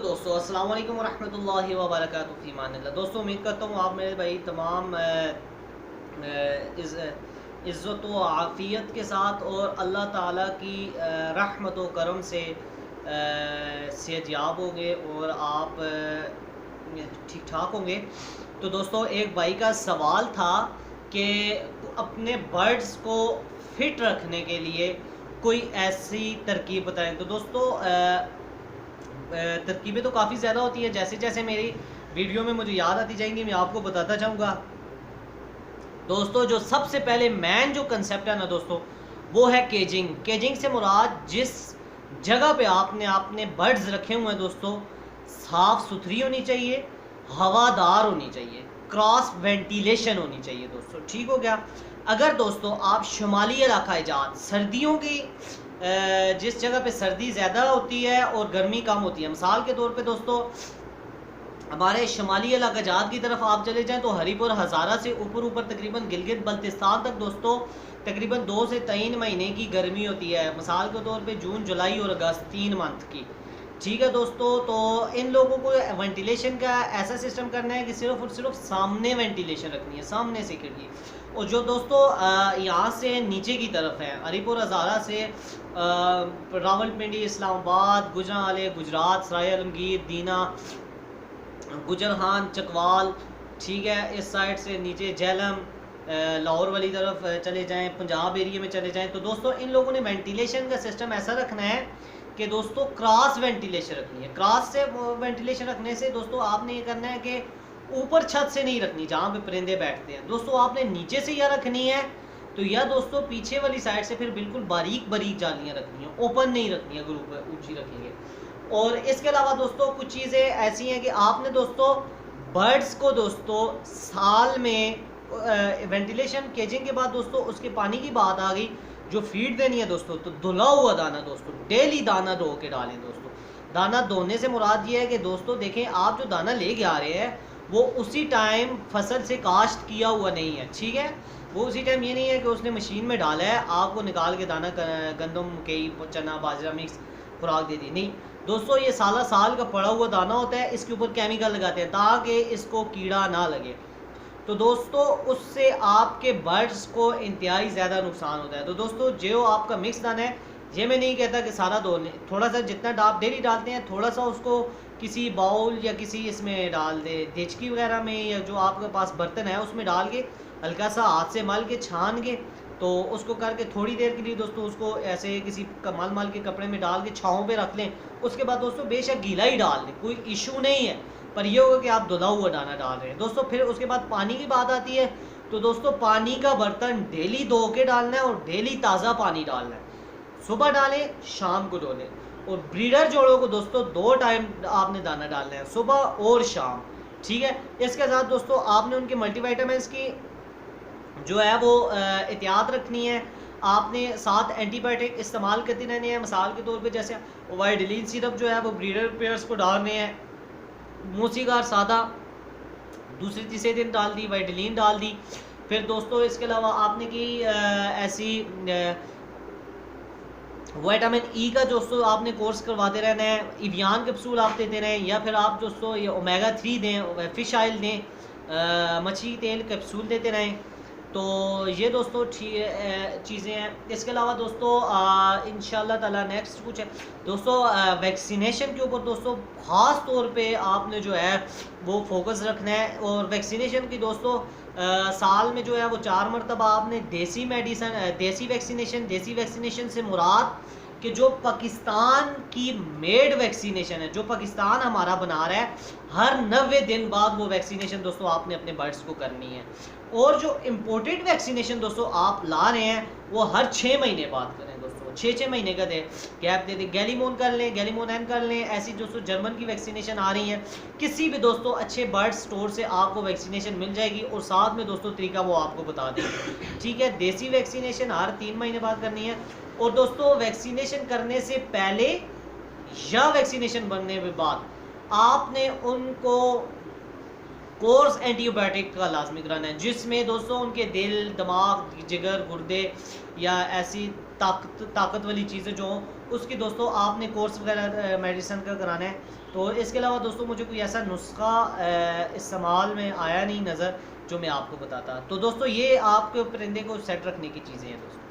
दोस्तों अस्सलाम वालेकुम रहमतुल्लाहि व बरकातुहू फी अमानिल्लाह। दोस्तों उम्मीद करता हूँ आप मेरे भाई तमाम इज़्ज़त व आफ़ियत के साथ और अल्लाह ताला की रहमत व करम से सेहतयाब होंगे और आप ठीक ठाक होंगे। तो दोस्तों एक भाई का सवाल था कि अपने बर्ड्स को फिट रखने के लिए कोई ऐसी तरकीब बताएं। तो दोस्तों तरकीबें तो काफ़ी ज़्यादा होती हैं, जैसे जैसे मेरी वीडियो में मुझे याद आती जाएंगी मैं आपको बताता जाऊंगा। दोस्तों जो सबसे पहले मेन जो कंसेप्ट है ना दोस्तों, वो है केजिंग। केजिंग से मुराद जिस जगह पे आपने अपने बर्ड्स रखे हुए हैं दोस्तों, साफ़ सुथरी होनी चाहिए, हवादार होनी चाहिए, क्रॉस वेंटिलेशन होनी चाहिए दोस्तों। ठीक हो गया। अगर दोस्तों आप शुमाली इलाका इजाद सर्दियों की जिस जगह पे सर्दी ज़्यादा होती है और गर्मी कम होती है, मिसाल के तौर पे दोस्तों हमारे शुमाली इलाका जात की तरफ आप चले जाएं तो हरीपुर हज़ारा से ऊपर तकरीबन गिलगित बल्तिस्तान तक दोस्तों तकरीबन 2 से 3 महीने की गर्मी होती है। मिसाल के तौर पे जून जुलाई और अगस्त 3 मंथ की। ठीक है दोस्तों, तो इन लोगों को वेंटिलेशन का ऐसा सिस्टम करना है कि सिर्फ और सिर्फ सामने वेंटिलेशन रखनी है, सामने से खिड़की। और जो दोस्तों यहाँ से नीचे की तरफ है, हरीपुर हज़ारा से रावलपिंडी, इस्लामाबाद, गुजरांवाले, गुजरात, सराय आलमगीर, दीना, गुजरहान, चकवाल, ठीक है, इस साइड से नीचे झेलम, लाहौर वाली तरफ चले जाएं, पंजाब एरिया में चले जाएं। तो दोस्तों इन लोगों ने वेंटिलेशन का सिस्टम ऐसा रखना है कि दोस्तों क्रॉस वेंटिलेशन रखनी है। क्रॉस से वेंटिलेशन रखने से दोस्तों आपने ये करना है कि ऊपर छत से नहीं रखनी जहाँ पे परिंदे बैठते हैं दोस्तों, आपने नीचे से यह रखनी है। तो यह दोस्तों पीछे वाली साइड से फिर बिल्कुल बारीक बारीक जालियाँ रखनी है, ओपन नहीं रखनी है, अगर ऊपर ऊँची रखेंगे। और इसके अलावा दोस्तों कुछ चीज़ें ऐसी हैं कि आपने दोस्तों बर्ड्स को दोस्तों साल में वेंटिलेशन केजिंग के बाद दोस्तों उसके पानी की बात आ गई, जो फीड देनी है दोस्तों, तो धुला हुआ दाना दोस्तों डेली दाना धो के डालें दोस्तों। दाना धोने से मुराद ये है कि दोस्तों देखें आप जो दाना लेके आ रहे हैं वो उसी टाइम फसल से काश्त किया हुआ नहीं है। ठीक है, वो उसी टाइम ये नहीं है कि उसने मशीन में डाला है आपको निकाल के दाना गंदम मकई चना बाजरा मिक्स खुराक दे दी, नहीं दोस्तों, ये साला साल का पड़ा हुआ दाना होता है, इसके ऊपर केमिकल लगाते हैं ताकि इसको कीड़ा ना लगे। तो दोस्तों उससे आपके बर्ड्स को इंतहाई ज़्यादा नुकसान होता है। तो दोस्तों जो आपका मिक्स दाना है, ये मैं नहीं कहता कि सारा दो, थोड़ा सा जितना आप डेली डालते हैं थोड़ा सा उसको किसी बाउल या किसी इसमें डाल दे, देचकी वगैरह में, या जो आपके पास बर्तन है उसमें डाल के हल्का सा हाथ से मल के छान के, तो उसको करके थोड़ी देर के लिए दोस्तों उसको ऐसे किसी मल के कपड़े में डाल के छाँव पे रख लें। उसके बाद दोस्तों बेशक गीला ही डाल दें, कोई इशू नहीं है, पर यह होगा कि आप धुला हुआ दाना डाल रहे हैं दोस्तों। फिर उसके बाद पानी की बात आती है, तो दोस्तों पानी का बर्तन डेली धो के डालना है और डेली ताज़ा पानी डालना है, सुबह डालें शाम को डालें। और ब्रीडर जोड़ों को दोस्तों 2 टाइम आपने दाना डालना है, सुबह और शाम। ठीक है, इसके साथ दोस्तों आपने उनके मल्टीविटामिन्स की जो है वो एहतियात रखनी है। आपने साथ एंटीबायोटिक इस्तेमाल करते रहने हैं। मिसाल के तौर पे जैसे वाइडलिन सिरप जो है वो ब्रीडर पेयर्स को डालने हैं, मूसीगार सादा दूसरे तीसरे दिन डाल दी, वाइडलिन डाल दी। फिर दोस्तों इसके अलावा आपने की ऐसी विटामिन ई का दोस्तों आपने कोर्स करवाते रहना है, इवियान कैप्सूल आप देते रहें, या फिर आप दोस्तों ये ओमेगा 3 दें, फ़िश ऑयल दें, मछली तेल कैप्सूल देते रहें। तो ये दोस्तों चीज़ें हैं। इसके अलावा दोस्तों इंशाल्लाह ताला नेक्स्ट कुछ है दोस्तों, वैक्सीनेशन के ऊपर दोस्तों ख़ास तौर पे आपने जो है वो फोकस रखना है। और वैक्सीनेशन की दोस्तों साल में जो है वो 4 मरतबा आपने देसी वैक्सीनेशन से मुराद कि जो पाकिस्तान की मेड वैक्सीनेशन है, जो पाकिस्तान हमारा बना रहा है, हर 90 दिन बाद वो वैक्सीनेशन दोस्तों आपने अपने बर्ड्स को करनी है। और जो इम्पोर्टेड वैक्सीनेशन दोस्तों आप ला रहे हैं वो हर 6 महीने बाद करें दोस्तों, 6 महीने का गैप दे दें। गैलीमोन कर लें, गैलीमोन एन कर लें, ऐसी दोस्तों जर्मन की वैक्सीनेशन आ रही है। किसी भी दोस्तों अच्छे बर्ड स्टोर से आपको वैक्सीनेशन मिल जाएगी और साथ में दोस्तों तरीका वो आपको बता देंगे। ठीक है, देसी वैक्सीनेशन हर 3 महीने बाद करनी है। और दोस्तों वैक्सीनेशन करने से पहले या वैक्सीनेशन बनने के बाद आपने उनको कोर्स एंटीबायोटिक का लाजमी कराना है, जिसमें दोस्तों उनके दिल, दिमाग, जिगर, गुर्दे या ऐसी ताकत वाली चीज़ें जो उसकी दोस्तों आपने कोर्स वगैरह मेडिसिन का कराना है। तो इसके अलावा दोस्तों मुझे कोई ऐसा नुस्खा इस्तेमाल में आया नहीं नज़र जो मैं आपको बताता। तो दोस्तों ये आपके परिंदे को सेट रखने की चीज़ें हैं दोस्तों।